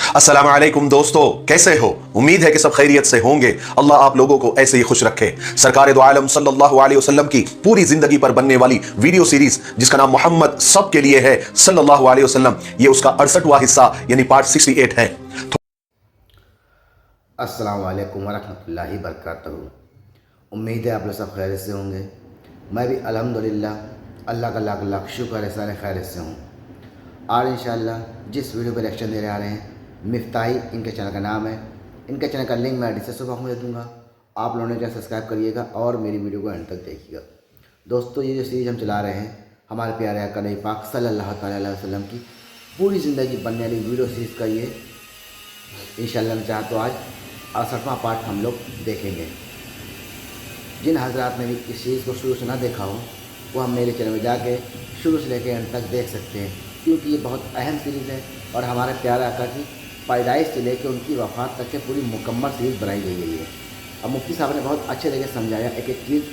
अस्सलाम वालेकुम दोस्तों, कैसे हो? उम्मीद है कि सब खैरियत से होंगे। अल्लाह आप लोगों को ऐसे ही खुश रखे। सरकार दो आलम सल्लल्लाहु अलैहि वसल्लम की पूरी जिंदगी पर बनने वाली वीडियो सीरीज जिसका नाम मोहम्मद सब के लिए है सल्लल्लाहु अलैहि वसल्लम, ये उसका 68वां हिस्सा यानी पार्ट 68 है। अस्सलाम वालेकुम वरहमतुल्लाहि वबरकातुहू। उम्मीद है आप लोग सब खैरियत से होंगे। मैं भी अल्हम्दुलिल्लाह अल्लाह का लाख लाख शुक्र है सारे खैरियत से हूँ। और इंशाअल्लाह जिस वीडियो पर रिएक्शन दे रहे आ रहे हैं मिफ्ताही इनके चैनल का नाम है। इनके चैनल का लिंक मैं डिस्क्रिप्शन बॉक्स में दे दूँगा। आप लोगों ने क्या सब्सक्राइब करिएगा और मेरी वीडियो को एंड तक देखिएगा। दोस्तों, ये जो सीरीज़ हम चला रहे हैं हमारे प्यारे आका नबी पाक सल्लल्लाहु अलैहि वसल्लम की पूरी ज़िंदगी बनने वाली वीडियो सीरीज़ का ये इंशाअल्लाह मैं चाहता तो आज 68वां पार्ट हम लोग देखेंगे। जिन हजरात ने भी इस सीरीज़ को शुरू से ना देखा हो वो हम मेरे चैनल में जाके शुरू से लेकर एंड तक देख सकते हैं, क्योंकि ये बहुत अहम सीरीज़ है और हमारे प्यारे आका की पैदाइश से लेकर उनकी वफ़ात तक के पूरी मुकम्मल सीरीज़ बनाई गई है। अब मुफ्ती साहब ने बहुत अच्छे तरीके से समझाया, एक एक चीज़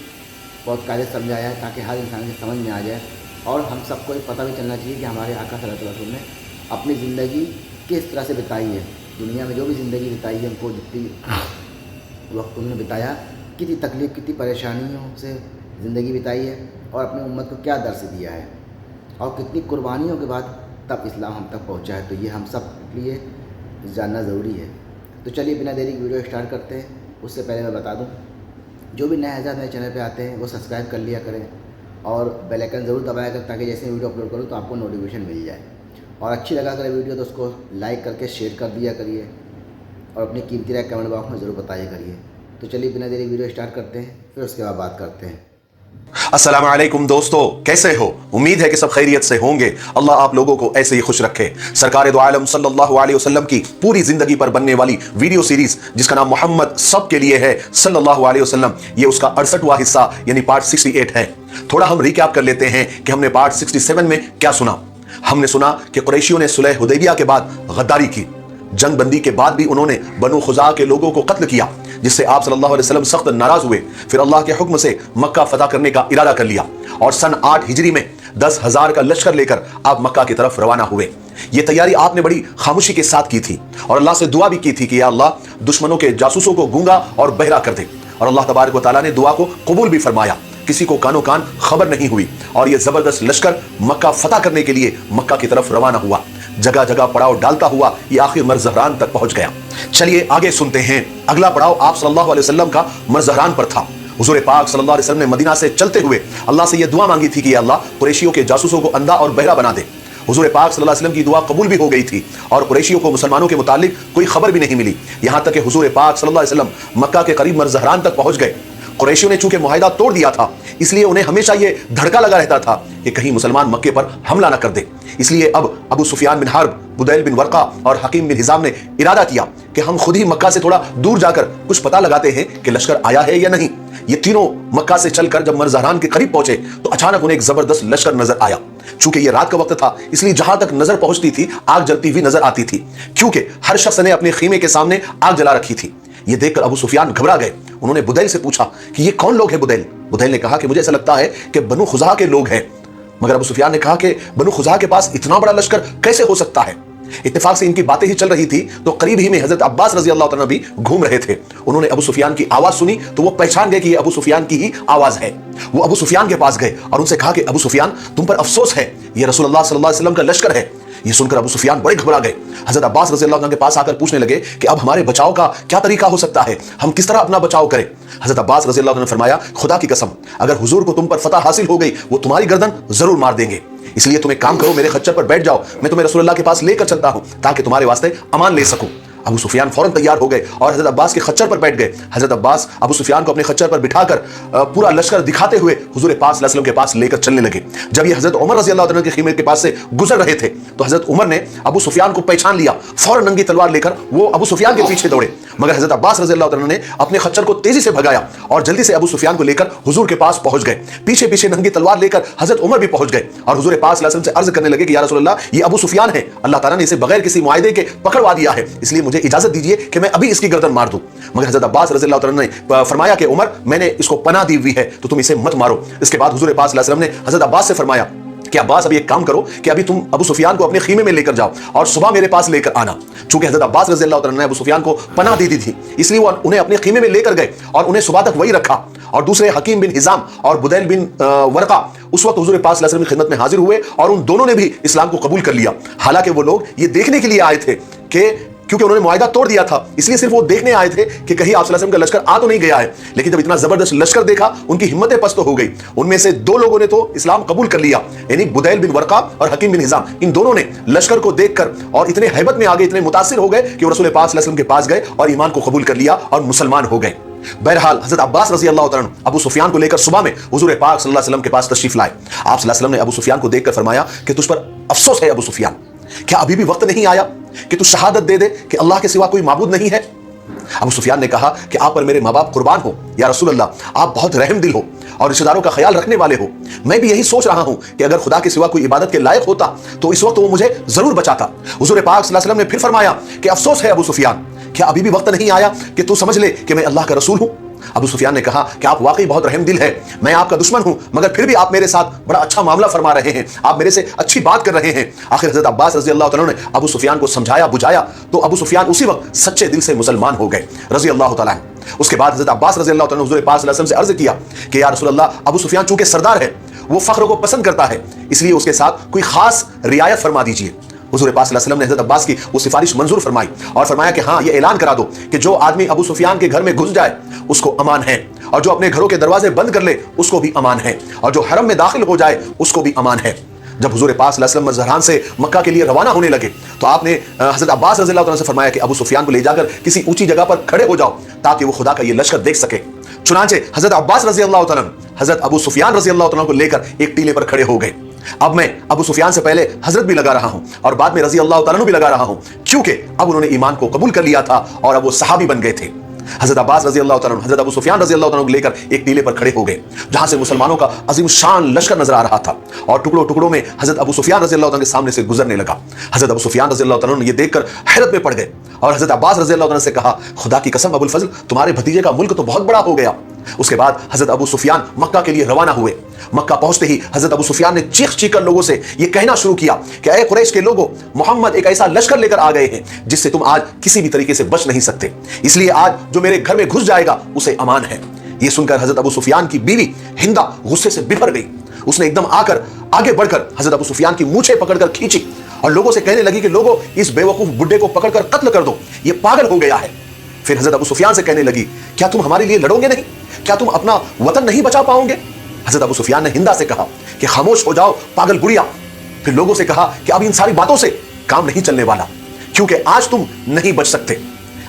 बहुत कायदे से समझाया है ताकि हर इंसान की समझ में आ जाए और हम सबको ये पता भी चलना चाहिए कि हमारे आका सल्लल्लाहु अलैहि वसल्लम ने अपनी ज़िंदगी किस तरह से बिताई है। दुनिया में जो भी ज़िंदगी बिताई है, उनको जितनी वक्त उन्होंने बिताया, कितनी तकलीफ़ कितनी परेशानियों से ज़िंदगी बिताई है और अपनी उम्मत को क्या दर्स दिया है और कितनी कुर्बानियों के बाद तब इस्लाम हम तक पहुंचा है। तो ये हम सब के लिए जानना ज़रूरी है। तो चलिए बिना देरी की वीडियो स्टार्ट करते हैं। उससे पहले मैं बता दूं, जो भी नए हज़रात मेरे चैनल पे आते हैं वो सब्सक्राइब कर लिया करें और बेल आइकन ज़रूर दबाया करें ताकि जैसे वीडियो अपलोड करूँ तो आपको नोटिफिकेशन मिल जाए। और अच्छी लगा अगर वीडियो तो उसको लाइक करके शेयर कर दिया करिए और अपनी कीमती राय कमेंट बॉक्स में ज़रूर बताया करिए। तो चलिए बिना देरी वीडियो स्टार्ट करते हैं, फिर उसके बाद बात करते हैं। अस्सलाम वालेकुम दोस्तों, कैसे हो? उम्मीद है कि सब खैरियत से होंगे। अल्लाह आप लोगों को ऐसे ही खुश रखे। सरकार दो आलम सल्लल्लाहु अलैहि वसल्लम की पूरी जिंदगी पर बनने वाली वीडियो सीरीज जिसका नाम मोहम्मद सब के लिए है सल्लल्लाहु अलैहि वसल्लम, ये उसका 68वां हिस्सा यानी पार्ट 68 है। थोड़ा हम रिकैप कर लेते हैं कि हमने पार्ट 67 में क्या सुना। हमने सुना कि कुरैशियों ने सुलह हुदैबिया के बाद गद्दारी की। जंग बंदी के बाद भी उन्होंने बनु खुज़ा के लोगों को कत्ल किया, जिससे आप सल्लल्लाहु अलैहि वसल्लम सख्त नाराज हुए। फिर अल्लाह के हुक्म से मक्का फतह करने का इरादा कर लिया और सन 8 हिजरी में 10,000 का लश्कर लेकर आप मक्का की तरफ रवाना हुए। ये तैयारी आपने बड़ी खामोशी के साथ की थी और अल्लाह से दुआ भी की थी कि या अल्लाह दुश्मनों के जासूसों को गूंगा और बहरा कर दे। और अल्लाह तबारक व तआला ने दुआ को कबूल भी फरमाया। किसी को कानो कान खबर नहीं हुई और यह जबरदस्त लश्कर मक्का फतह करने के लिए मक्का की तरफ रवाना हुआ। जगह जगह पड़ाव डालता हुआ ये आखिर मरज़हरान तक पहुंच गया। चलिए आगे सुनते हैं। अगला पड़ाव आप सल्लल्लाहु अलैहि वसल्लम का मरज़हरान पर था। हुजूर पाक सल्लल्लाहु अलैहि वसल्लम ने मदीना से चलते हुए अल्लाह से यह दुआ मांगी थी कि या अल्लाह कुरैशियों के जासूसों को अंधा और बहरा बना दे। हुजूर पाक सल्लल्लाहु अलैहि वसल्लम की दुआ कबूल भी हो गई थी और कुरैशियों को मुसलमानों के मुतालिक कोई खबर भी नहीं मिली। यहां तक कि हुजूर पाक सल्लल्लाहु अलैहि वसल्लम मक्का के करीब मरज़हरान तक पहुंच गए। कुरैशियों ने चूंकि मुआहिदा तोड़ दिया था, इसलिए उन्हें हमेशा ये धड़का लगा रहता था कि कहीं मुसलमान मक्के पर हमला न कर दे। इसलिए अब अबू सुफियान बिन हर्ब, बुदैल बिन वर्का और हकीम बिन हिजाम ने इरादा किया कि हम खुद ही मक्का से थोड़ा दूर जाकर कुछ पता लगाते हैं कि लश्कर आया है या नहीं। ये तीनों मक्का से चलकर जब मरज़हरान के करीब पहुंचे तो अचानक उन्हें एक जबरदस्त लश्कर नजर आया। चूंकि ये रात का वक्त था, इसलिए जहां तक नजर पहुंचती थी आग जलती हुई नजर आती थी, क्योंकि हर शख्स ने अपने खीमे के सामने आग जला रखी थी। ये देखकर अबू सुफियान घबरा गए। उन्होंने बुदैल से पूछा कि ये कौन लोग हैं बुदैल? बुदैल ने कहा कि मुझे ऐसा लगता है कि बनु खुज़ा के लोग हैं। मगर अबू सुफियान ने कहा कि बनु खुज़ा के पास इतना बड़ा लश्कर कैसे हो सकता है? इत्तेफाक से इनकी बातें ही चल रही थी तो करीब ही में हजरत अब्बास रजी अल्लाह तआला भी घूम रहे थे। उन्होंने अबू सुफियान की आवाज सुनी तो वो पहचान गए कि ये अबू सुफियान की ही आवाज है। वो अबू सुफियान के पास गए और उनसे कहा कि अबू सुफियान, तुम पर अफसोस है, ये रसूलुल्लाह सल्लल्लाहु अलैहि वसल्लम का लश्कर है। ये सुनकर अबू सुफियान बड़े घबरा गए। हजरत अब्बास रज़ी अल्लाह अन्हु के पास आकर पूछने लगे कि अब हमारे बचाव का क्या तरीका हो सकता है, हम किस तरह अपना बचाव करें? हजरत अब्बास रज़ी अल्लाह अन्हु ने फरमाया, खुदा की कसम, अगर हुजूर को तुम पर फतह हासिल हो गई वो तुम्हारी गर्दन जरूर मार देंगे। इसलिए तुम एक काम करो, मेरे खच्चर पर बैठ जाओ, मैं तुम्हें रसूलुल्लाह के पास लेकर चलता हूं ताकि तुम्हारे वास्ते अमान ले सकूं। अबू सुफियान फौरन तैयार हो गए और हजरत अब्बास के खच्चर पर बैठ गए। हजरत अब्बास अबू सुफियान को अपने खच्चर पर बिठाकर पूरा लश्कर दिखाते हुए हुजूर पाक सल्लल्लाहु अलैहि वसल्लम के पास लेकर चलने लगे। जब ये हजरत उमर रज़ी अल्लाह तआला के खीमे के पास से गुजर रहे थे तो हजरत उमर ने अबू सुफियान को पहचान लिया। फौरन नंगी तलवार लेकर वो अबू सुफियान के पीछे दौड़े, मगर हजरत अब्बास रज़ी अल्लाह तआला ने अपने खच्चर को तेजी से भगाया और जल्दी से अबू सुफियान को लेकर हुजूर के पास पहुंच गए। पीछे पीछे नंगी तलवार लेकर हजरत उमर भी पहुंच गए और हुजूर पाक सल्लल्लाहु अलैहि वसल्लम से अर्ज करने लगे कि या रसूलल्लाह, ये अबू सुफियान है, अल्लाह ताला ने इसे बगैर किसी मुआहिदे के पकड़वा दिया है, इसलिए मुझे इजाजत दीजिए कि मैं अभी इसकी गर्दन मार दूं। मगर हजरत अब्बास रज़ी अल्लाह तआला ने फरमाया कि उमर, मैंने इसको पनाह दी हुई है तो तुम इसे मत मारो। इसके बाद हुजूर पाक सल्लल्लाहु अलैहि वसल्लम ने हजरत अब्बास से फरमाया کہ عباس ابھی ایک کام کرو کہ ابھی تم ابو سفیان کو اپنے خیمے میں لے کر جاؤ اور صبح میرے پاس لے کر آنا. چونکہ حضرت عباس رضی اللہ تعالیٰ نے ابو سفیان کو پناہ دی دی تھی، اس لیے وہ انہیں اپنے خیمے میں لے کر گئے اور انہیں صبح تک وہی رکھا. اور دوسرے حکیم بن حزام اور بدیل بن ورقہ اس وقت حضور پاک صلی اللہ علیہ وسلم کی خدمت میں حاضر ہوئے اور ان دونوں نے بھی اسلام کو قبول کر لیا. حالانکہ وہ لوگ یہ دیکھنے کے لیے آئے تھے کہ کیونکہ انہوں نے معاہدہ توڑ دیا تھا، اس لیے صرف وہ دیکھنے آئے تھے کہ کہیں آپ صلی اللہ علیہ وسلم کا لشکر آ تو نہیں گیا ہے. لیکن جب اتنا زبردست لشکر دیکھا ان کی ہمتیں پست ہو گئی. ان میں سے 2 لوگوں نے تو اسلام قبول کر لیا، یعنی بدیل بن ورقہ اور حکیم بن حزام. ان دونوں نے لشکر کو دیکھ کر اور اتنے ہیبت میں آگے اتنے متاثر ہو گئے کہ وہ رسول پاک صلی اللہ علیہ وسلم کے پاس گئے اور ایمان کو قبول کر لیا اور مسلمان ہو گئے. بہرحال حضرت عباس رضی اللہ تعالیٰ ابو سفیان کو لے کر صبح میں حضور پاک صلی اللہ علیہ وسلم کے پاس تشریف لائے. آپ صلی اللہ علیہ وسلم نے ابو سفیان کو دیکھ کر فرمایا کہ تجھ پر افسوس ہے ابو سفیان، کیا ابھی بھی وقت نہیں آیا کہ تو شہادت دے دے کہ اللہ کے سوا کوئی معبود نہیں ہے؟ ابو سفیان نے کہا کہ آپ پر میرے ماں باپ قربان ہو یا رسول اللہ، آپ بہت رحم دل ہو اور رشتہ داروں کا خیال رکھنے والے ہو. میں بھی یہی سوچ رہا ہوں کہ اگر خدا کے سوا کوئی عبادت کے لائق ہوتا تو اس وقت وہ مجھے ضرور بچاتا. حضور پاک صلی اللہ علیہ وسلم نے پھر فرمایا کہ افسوس ہے ابو سفیان، کیا ابھی بھی وقت نہیں آیا کہ تو سمجھ لے کہ میں اللہ کا رسول ہوں؟ ابو سفیان نے کہا کہ آپ واقعی بہت رحم دل ہے، میں آپ کا دشمن ہوں مگر پھر بھی آپ میرے ساتھ بڑا اچھا معاملہ فرما رہے ہیں، آپ میرے سے اچھی بات کر رہے ہیں. آخر حضرت عباس رضی اللہ تعالیٰ نے ابو سفیان کو سمجھایا بجھایا تو ابو سفیان اسی وقت سچے دل سے مسلمان ہو گئے رضی اللہ تعالیٰ. اس کے بعد حضرت عباس رضی اللہ تعالیٰ نے حضور پاک صلی اللہ علیہ وسلم سے عرض کیا کہ یا رسول اللہ، ابو سفیان چونکہ سردار ہے، وہ فخر کو پسند کرتا ہے، اس لیے اس کے ساتھ کوئی خاص رعایت فرما دیجیے. حضور پاک صلی اللہ علیہ وسلم نے حضرت عباس کی وہ سفارش منظور فرمائی اور فرمایا کہ ہاں، یہ اعلان کرا دو کہ جو آدمی ابو سفیان کے گھر میں گھس جائے اس کو امان ہے، اور جو اپنے گھروں کے دروازے بند کر لے اس کو بھی امان ہے، اور جو حرم میں داخل ہو جائے اس کو بھی امان ہے. جب حضور پاک صلی اللہ علیہ وسلم مظہران سے مکہ کے لیے روانہ ہونے لگے تو آپ نے حضرت عباس رضی اللہ عنہ سے فرمایا کہ ابو سفیان کو لے جا کر کسی اونچی جگہ پر کھڑے ہو جاؤ تاکہ وہ خدا کا یہ لشکر دیکھ سکے. چنانچہ حضرت عباس رضی اللہ عنہ حضرت ابو سفیان رضی اللہ عنہ کو لے کر ایک ٹیلے پر کھڑے ہو گئے. اب میں ابو سفیان سے پہلے حضرت بھی لگا رہا ہوں اور بعد میں رضی اللہ تعالیٰ بھی لگا رہا ہوں، کیونکہ اب انہوں نے ایمان کو قبول کر لیا تھا اور اب وہ صحابی بن گئے تھے. حضرت عباس رضی اللہ تعالیٰ حضرت ابو سفیان رضی اللہ تعالیٰ کو لے کر ایک ٹیلے پر کھڑے ہو گئے جہاں سے مسلمانوں کا عظیم شان لشکر نظر آ رہا تھا اور ٹکڑوں ٹکڑوں میں حضرت ابو سفیان رضی اللہ تعالیٰ کے سامنے سے گزرنے لگا. حضرت ابو سفیان رضی اللہ تعالیٰ نے یہ دیکھ کر حیرت میں پڑ گئے اور حضرت عباس رضی اللہ تعالیٰ سے کہا، خدا کی قسم ابو الفضل، تمہارے بھتیجے کا ملک تو بہت بڑا ہو گیا. اس کے بعد حضرت ابو سفیان مکہ کے لیے روانہ ہوئے. مکہ پہنچتے ہی حضرت ابو سفیان نے چیخ چیخ کر لوگوں سے یہ کہنا شروع کیا کہ اے قریش کے لوگوں، محمد ایک ایسا لشکر لے کر آ گئے ہیں جس سے تم آج کسی بھی طریقے سے بچ نہیں سکتے، اس لیے آج جو میرے گھر میں گھس جائے گا اسے امان ہے. یہ سن کر حضرت ابو سفیان کی بیوی ہندا غصے سے بھر گئی. اس نے ایک دم آ کر آگے بڑھ کر حضرت ابو سفیان کی مونچھیں پکڑ کر کھینچی اور لوگوں سے کہنے لگی کہ لوگوں، اس بے وقوف بڈھے کو پکڑ کر قتل کر دو، یہ پاگل ہو گیا ہے. پھر حضرت ابو سفیان سے کہنے لگی، کیا تم ہمارے لیے لڑو گے نہیں؟ کیا تم اپنا وطن نہیں بچا پاؤ گے؟ حضرت ابو سفیان نے ہندا سے کہا کہ خاموش ہو جاؤ پاگل گڑیا. پھر لوگوں سے کہا کہ اب ان ساری باتوں سے کام نہیں چلنے والا، کیونکہ آج تم نہیں بچ سکتے.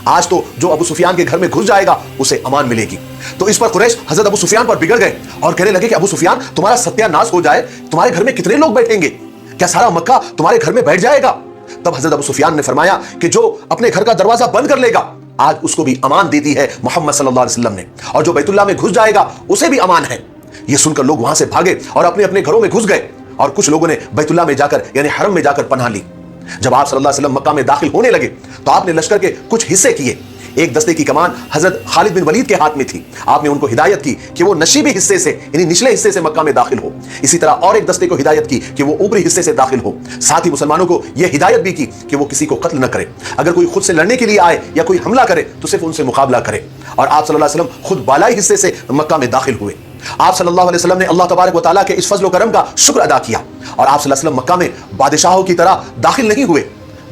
آج تو جو ابو سفیان کے گھر میں گھس جائے گا اسے امان ملے گی. تو اس پر قریش حضرت ابو سفیان پر بگڑ گئے اور کہنے لگے کہ ابو سفیان، تمہارا ستیہ ناش ہو جائے، تمہارے گھر میں کتنے لوگ بیٹھیں گے؟ کیا سارا مکہ تمہارے گھر میں بیٹھ جائے گا؟ تب حضرت ابو سفیان نے فرمایا کہ جو اپنے گھر کا دروازہ بند کر لے گا آج اس کو بھی امان دے دی ہے محمد صلی اللہ علیہ وسلم نے، اور جو بیت اللہ میں گھس جائے گا اسے بھی امان ہے. یہ سن کر لوگ وہاں سے بھاگے اور اپنے اپنے گھروں میں گھس گئے اور کچھ لوگوں نے بیت اللہ میں جا کر یعنی حرم میں جا کر پناہ لی. جب آپ صلی اللہ علیہ وسلم مکہ میں داخل ہونے لگے تو آپ نے لشکر کے کچھ حصے کیے. ایک دستے کی کمان حضرت خالد بن ولید کے ہاتھ میں تھی. آپ نے ان کو ہدایت کی کہ وہ نشیبی حصے سے یعنی نچلے حصے سے مکہ میں داخل ہو. اسی طرح اور ایک دستے کو ہدایت کی کہ وہ اوپری حصے سے داخل ہو. ساتھ ہی مسلمانوں کو یہ ہدایت بھی کی کہ وہ کسی کو قتل نہ کرے. اگر کوئی خود سے لڑنے کے لیے آئے یا کوئی حملہ کرے تو صرف ان سے مقابلہ کرے. اور آپ صلی اللہ علیہ وسلم خود بالائی حصے سے مکہ میں داخل ہوئے. آپ صلی اللہ علیہ وسلم نے اللہ تبارک و تعالیٰ کے اس فضل و کرم کا شکر ادا کیا اور آپ صلی اللہ علیہ وسلم مکہ میں بادشاہوں کی طرح داخل نہیں ہوئے،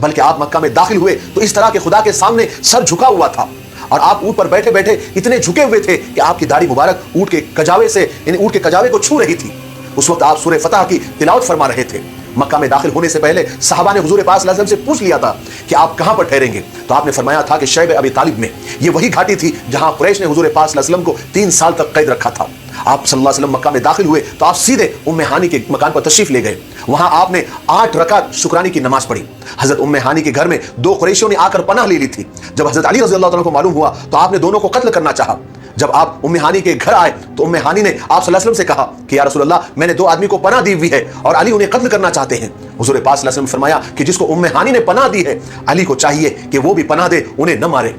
بلکہ آپ مکہ میں داخل ہوئے تو اس طرح کہ خدا کے سامنے سر جھکا ہوا تھا اور آپ اونٹ پر بیٹھے بیٹھے اتنے جھکے ہوئے تھے کہ آپ کی داڑھی مبارک اونٹ کے کجاوے سے یعنی اونٹ کے کجاوے کو چھو رہی تھی. اس وقت آپ سورہ فتح کی تلاوت فرما رہے تھے. مکہ میں داخل ہونے سے پہلے صحابہ نے حضور پاک صلی اللہ علیہ وسلم سے پوچھ لیا تھا کہ آپ کہاں پر ٹھہریں گے، تو آپ نے فرمایا تھا کہ شیب ابی طالب میں. یہ وہی گھاٹی تھی جہاں قریش نے حضور پاک صلی اللہ علیہ وسلم کو 3 سال تک قید رکھا تھا. آپ صلی اللہ علیہ وسلم مکہ میں داخل ہوئے تو آپ سیدھے ام ہانی کے مکان پر تشریف لے گئے. وہاں آپ نے 8 رکعت شکرانے کی نماز پڑھی. حضرت ام ہانی کے گھر میں 2 قریشیوں نے آ کر پناہ لے لی تھی. جب حضرت علی رضی اللہ عنہ کو معلوم ہوا تو آپ نے دونوں کو قتل کرنا چاہا. جب آپ ام ہانی کے گھر آئے تو ام ہانی نے آپ صلی اللہ علیہ وسلم سے کہا کہ یا رسول اللہ، میں نے 2 آدمی کو پناہ دی ہوئی ہے اور علی انہیں قتل کرنا چاہتے ہیں. حضور پاک صلی اللہ علیہ وسلم نے فرمایا کہ جس کو ام ہانی نے پناہ دی ہے علی کو چاہیے کہ وہ بھی پناہ دے، انہیں نہ مارے.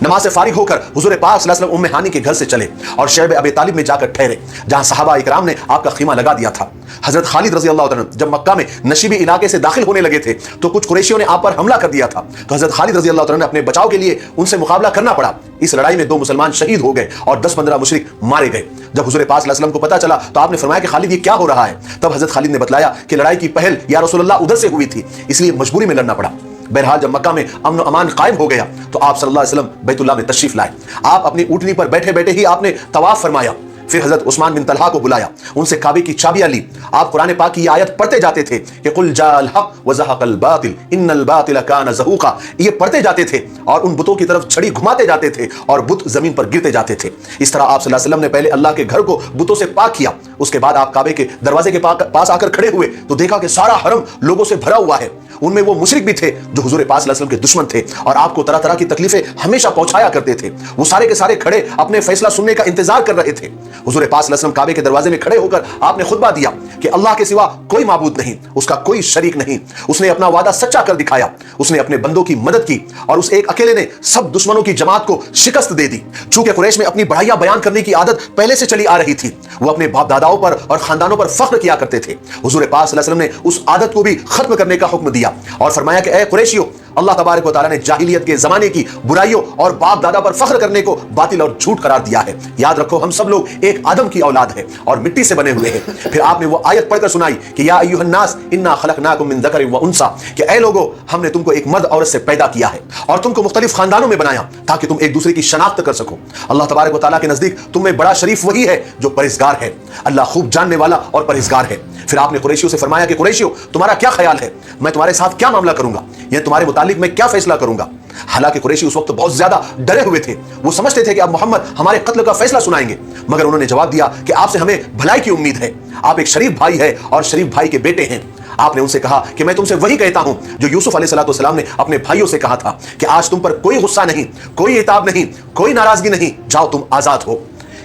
नमाज से फारिग होकर हुजूर पाक सल्लल्लाहु अलैहि वसल्लम उम्मे हानी के घर से चले और शैब अबी तालिब में जाकर ठहरे, जहां सहाबा इकराम ने आपका खीमा लगा दिया था। हजरत खालिद रजी अल्लाह तआला जब मक्का में नशीबी इलाके से दाखिल होने लगे थे तो कुछ कुरैशियों ने आप पर हमला कर दिया था। तो हजरत खालिद रजी अल्लाह तआला ने अपने बचाव के लिए उनसे मुकाबला करना पड़ा। इस लड़ाई में 2 मुसलमान शहीद हो गए और 10-15 मुशरिक मारे गए। जब हुजूर पाक सल्लल्लाहु अलैहि वसल्लम को पता चला तो आपने फरमाया कि खालिद ये क्या हो रहा है। तब हजरत खालिद ने बतलाया कि लड़ाई की पहल या रसूलुल्लाह उधर से हुई थी, इसलिए मजबूरी में लड़ना पड़ा। बहरहाल जब मक्का में अमन अमान कायम हो गया तो आप सल्लल्लाहु अलैहि वसल्लम बैतुल्लाह में तशरीफ लाए। आप अपनी ऊँटनी पर बैठे बैठे ही आपने तवाफ फरमाया। फिर हजरत उस्मान बिन तलहा को बुलाया, उनसे काबे की चाबियां ली। आप कुरान पाक की ये आयत पढ़ते जाते थे कि कुल जाअल हक व ज़हक़ल बातिल इन्नल बातिल कान ज़हूक़ा। ये पढ़ते जाते थे और उन बुतों की तरफ छड़ी घुमाते जाते थे और बुत जमीन पर गिरते जाते थे। इस तरह आप सल्लल्लाहु अलैहि वसल्लम ने पहले अल्लाह के घर को बुतों से पाक किया। उसके बाद आप काबे के दरवाजे के पास आकर खड़े हुए तो देखा कि सारा हरम लोगों से भरा हुआ है। उनमें वो मुशरिक भी थे जो हुजूर पाक सल्लल्लाहु अलैहि वसल्लम के दुश्मन थे और आपको तरह तरह की तकलीफें हमेशा पहुंचाया करते थे। वो सारे के सारे खड़े अपने फैसला सुनने का इंतजार कर रहे थे। हुजूर पाक सल्लल्लाहु अलैहि वसल्लम काबे के दरवाजे में खड़े होकर आपने खुतबा दिया कि अल्लाह के सिवा कोई माबूद नहीं, उसका कोई शरीक नहीं। उसने अपना वादा सच्चा कर दिखाया, उसने अपने बंदों की मदद की और उस एक अकेले ने सब दुश्मनों की जमात को शिकस्त दे दी। चूंकि कुरैश में अपनी बढ़ाइयां बयान करने की आदत पहले से चली आ रही थी, वो अपने बाप दादाओं पर और खानदानों पर फख्र किया करते थे। हुजूर पाक सल्लल्लाहु अलैहि वसल्लम ने उस आदत को भी खत्म करने का हुक्म दिया और फरमाया कि ऐ कुरैशियों, अल्लाह तबारक व तआला ने जाहिलियत के जमाने की बुराइयों और बाप दादा पर फख्र करने को बातिल और झूठ करार दिया है। याद रखो, हम सब लोग एक आदम की औलाद है और मिट्टी से बने हुए हैं। फिर आपने वो आयत पढ़कर सुनाई कि या अय्युहन नास इन्ना खलकनाकुम मिन ज़करिन व उनसा, कि ऐ लोगो, हमने तुमको एक मर्द औरत से पैदा किया है और तुमको मुख्तलिफ खानदानों में बनाया ताकि तुम एक दूसरे की शनाख्त कर सको। अल्लाह तबारक व तआला के नजदीक तुम में बड़ा शरीफ वही है जो परहेजगार है। अल्लाह खूब जानने वाला और परहेजगार है। फिर आपने कुरैशियों से फरमाया कि कुरैशियों, तुम्हारा क्या ख्याल है, मैं तुम्हारे साथ क्या मामला करूंगा या तुम्हारे मुतालिक मैं क्या फैसला करूंगा। हालांकि कुरैशी उस वक्त बहुत ज्यादा डरे हुए थे। वो समझते थे कि अब मोहम्मद हमारे कत्ल का फैसला सुनाएंगे, मगर उन्होंने जवाब दिया कि आपसे हमें भलाई की उम्मीद है। आप एक शरीफ भाई है और शरीफ भाई के बेटे हैं। आपने उनसे कहा कि मैं तुमसे वही कहता हूं जो यूसुफ अलैहिस्सलाम ने अपने भाइयों से कहा था कि आज तुम पर कोई गुस्सा नहीं, कोई इताब नहीं, कोई नाराजगी नहीं, जाओ तुम आजाद हो।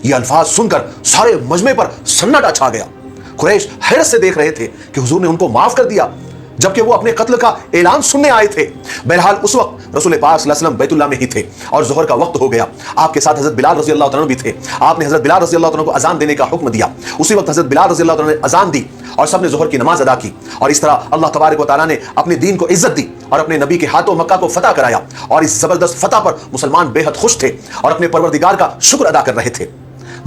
ये अल्फाज सुनकर सारे मजमे पर सन्नाटा छा गया। कुरैश हैरत से देख रहे थे कि हुजूर ने उनको माफ कर दिया जबकि वो अपने कत्ल का ऐलान सुनने आए थे। बहरहाल उस वक्त रसूल पाक सल्लल्लाहु अलैहि वसल्लम बैतुल्लाह में ही थे और ज़ोहर का वक्त हो गया। आपके साथ हजरत बिलाल रज़ी अल्लाह तआला भी थे। आपने हजरत बिलाल रज़ी अल्लाह तआला को अजान देने का हुक्म दिया। उसी वक्त हजरत बिलाल रज़ी अल्लाह तआला ने अजान दी और सबने ज़ोहर की नमाज अदा की और इस तरह अल्लाह तबारक व तआला ने अपने दीन को इज्जत दी और अपने नबी के हाथों मक्का को फतह कराया। और इस जबरदस्त फतह पर मुसलमान बेहद खुश थे और अपने परवरदिगार का शुक्र अदा कर रहे थे।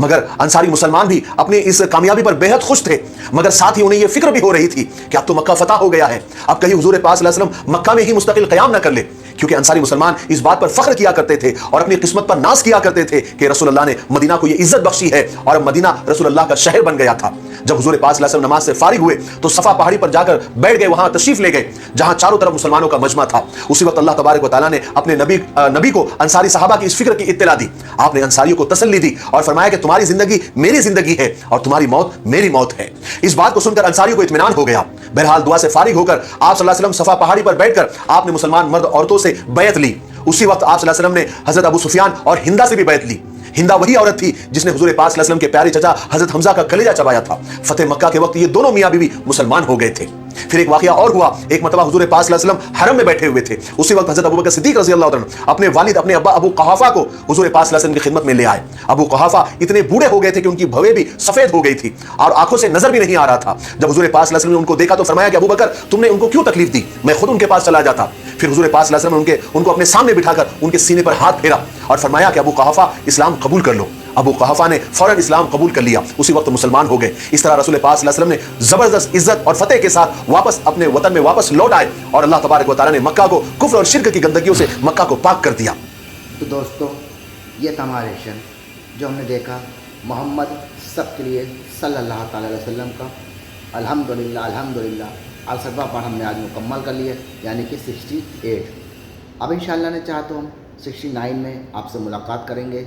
मगर अंसारी मुसलमान भी अपनी इस कामयाबी पर बेहद खुश थे, मगर साथ ही उन्हें यह फिक्र भी हो रही थी कि अब तो मक्का फतह हो गया है, अब कहीं हुजूर पाक सल्लल्लाहु अलैहि वसल्लम मक्का में ही मुस्तकिल क़याम ना कर ले। क्योंकि अंसारी मुसलमान इस बात पर फख्र किया करते थे और अपनी किस्मत पर नाज किया करते थे कि रसूलुल्लाह ने मदीना को ये इज्जत बख्शी है और अब मदीना रसूलुल्लाह का शहर बन गया था। जब हुजूर पाक सल्लल्लाहु अलैहि वसल्लम नमाज से फारिग हुए तो सफा पहाड़ी पर जाकर बैठ गए, वहां तशरीफ ले गए जहां चारों तरफ मुसलमानों का मजमा था। उसी वक्त अल्लाह तबारक व तआला ने अपने नबी को अंसारी सहाबा की इस फिक्र की इत्तला दी। आपने अंसारियों को तसल्ली दी और फरमाया कि तुम्हारी जिंदगी मेरी जिंदगी है और तुम्हारी मौत मेरी मौत है। इस बात को सुनकर अंसारियों को इत्मीनान हो गया। बहरहाल दुआ से फारिग होकर आप सल्लल्लाहु अलैहि वसल्लम सफा पहाड़ी पर बैठकर आपने मुसलमान मर्द औरतों से बैत ली। उसी वक्त आप सल्लल्लाहु अलैहि वसल्लम ने हजरत अबू सुफियान और हिंदा से भी बैत ली। हिंदा वही औरत थी जिसने हुजूर पाक सल्लल्लाहु अलैहि वसल्लम के प्यारे चचा हजरत हमजा का कलेजा चबाया था। फतेह मक्का के वक्त ये दोनों मियां बीवी मुसलमान हो गए थे। फिर एक वाकया और हुआ। एक मरतबा हुजूर पाक सल्लल्लाहु अलैहि वसल्लम हरम में बैठे हुए थे। उसी वक्त हजरत अबू बकर सिद्दीक रज़ी अल्लाह तआला अपने वालिद अपने अब्बा अबू कुहाफा को हुजूर पाक सल्लल्लाहु अलैहि वसल्लम की खिदमत में ले आए। अबू कुहाफा इतने बूढ़े हो गए थे कि उनकी भवें भी सफेद हो गई थी और आंखों से नजर भी नहीं आ रहा था। जब हुजूर पाक सल्लल्लाहु अलैहि वसल्लम ने उनको देखा तो फरमाया कि अबू बकर, तुमने उनको क्यों तकलीफ दी, मैं खुद उनके पास चला जाता। फिर हुजूर पाक सल्लल्लाहु अलैहि वसल्लम ने उनको अपने सामने बिठाकर उनके सीने पर हाथ फेरा और फरमाया कि अबू कुहाफा, इस्लाम कबूल कर लो। अबू कुहाफा ने फौरन इस्लाम कबूल कर लिया, उसी वक्त मुसलमान हो गए। इस तरह रसूल पाक सल्लल्लाहु अलैहि वसल्लम ने जबरदस्त इज्जत और फतेह के साथ वापस अपने वतन में वापस लौट आए और अल्लाह तबारक व तआला ने मक्का को कुफ्र और शिर्क की गंदगियों से मक्का को पाक कर दिया। तो दोस्तों, ये था हमारा रिएक्शन जो हमने देखा मोहम्मद सब के लिए सल्लल्लाहु अलैहि वसल्लम का। अल्हम्दुलिल्लाह अल्हम्दुलिल्लाह आज 7वां पाठ हमने आज मुकम्मल कर लिया, यानी कि 68। अब इंशाअल्लाह ने चाहा तो हम 69 में आपसे मुलाकात करेंगे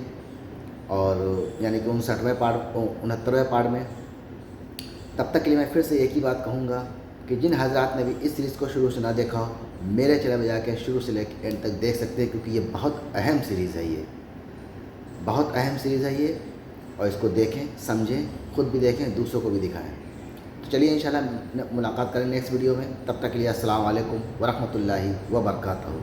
और यानी कि 59वें पाठ 69वें पाठ में। तब तक के लिए मैं फिर से एक ही बात कहूँगा कि जिन हजरात ने भी इस सीरीज़ को शुरू से ना देखा हो, मेरे चैनल में जाकर शुरू से लेकर एंड तक देख सकते हैं, क्योंकि ये बहुत अहम सीरीज़ है। ये बहुत अहम सीरीज़ है ये, और इसको देखें, समझें, खुद भी देखें, दूसरों को भी दिखाएं। तो चलिए इंशाल्लाह मुलाकात करें नेक्स्ट वीडियो में। तब तक के लिए अस्सलाम वालेकुम व रहमतुल्लाहि व बरकातहू।